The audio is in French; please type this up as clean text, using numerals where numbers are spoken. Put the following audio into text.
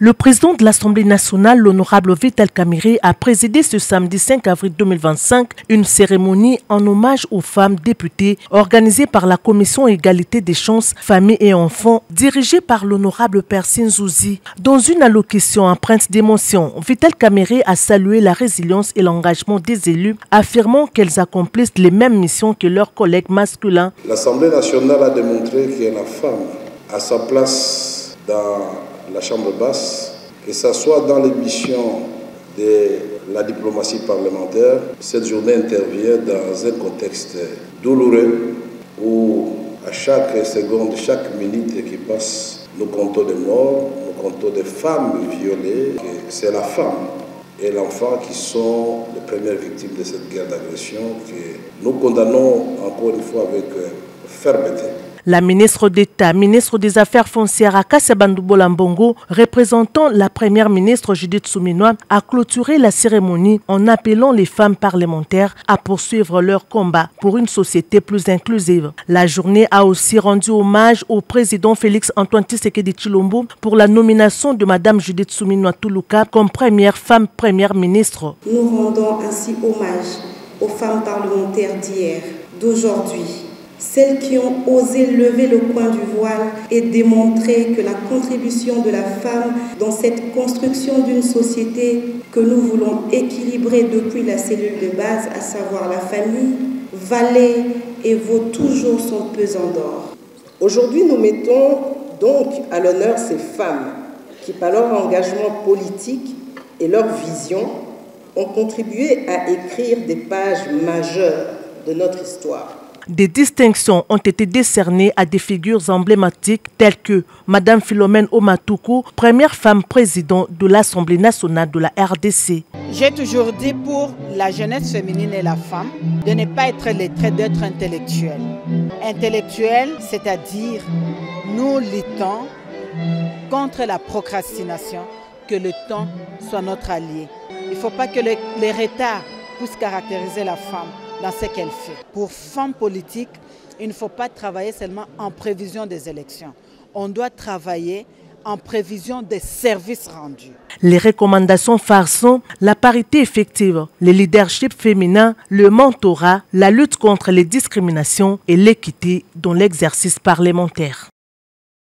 Le président de l'Assemblée nationale, l'honorable Vital Kamerhe, a présidé ce samedi 5 avril 2025 une cérémonie en hommage aux femmes députées organisée par la Commission Égalité des chances, familles et enfants, dirigée par l'honorable Persine Zouzi. Dans une allocution empreinte d'émotion, Vital Kamerhe a salué la résilience et l'engagement des élus, affirmant qu'elles accomplissent les mêmes missions que leurs collègues masculins. L'Assemblée nationale a démontré que la femme a sa place dans la Chambre basse, que ce soit dans les missions de la diplomatie parlementaire. Cette journée intervient dans un contexte douloureux où à chaque seconde, chaque minute qui passe, nous comptons des morts, nous comptons des femmes violées. C'est la femme et l'enfant qui sont les premières victimes de cette guerre d'agression que nous condamnons encore une fois avec fermeté. La ministre d'État, ministre des Affaires foncières Akasia Bandoubo Lambongo, représentant la première ministre Judith Suminwa, a clôturé la cérémonie en appelant les femmes parlementaires à poursuivre leur combat pour une société plus inclusive. La journée a aussi rendu hommage au président Félix-Antoine Tshisekedi Tshilombo pour la nomination de Madame Judith Suminwa Tuluka comme première femme première ministre. Nous rendons ainsi hommage aux femmes parlementaires d'hier, d'aujourd'hui, celles qui ont osé lever le coin du voile et démontrer que la contribution de la femme dans cette construction d'une société que nous voulons équilibrer depuis la cellule de base, à savoir la famille, valait et vaut toujours son pesant d'or. Aujourd'hui, nous mettons donc à l'honneur ces femmes qui, par leur engagement politique et leur vision, ont contribué à écrire des pages majeures de notre histoire. Des distinctions ont été décernées à des figures emblématiques telles que Madame Philomène Omatoukou, première femme présidente de l'Assemblée nationale de la RDC. J'ai toujours dit pour la jeunesse féminine et la femme de ne pas être lettrée, d'être intellectuelle. Intellectuelle, c'est-à-dire nous luttons contre la procrastination, que le temps soit notre allié. Il ne faut pas que les retards puissent caractériser la femme dans ce qu'elle fait. Pour femmes politiques, il ne faut pas travailler seulement en prévision des élections. On doit travailler en prévision des services rendus. Les recommandations phares sont la parité effective, le leadership féminin, le mentorat, la lutte contre les discriminations et l'équité dans l'exercice parlementaire.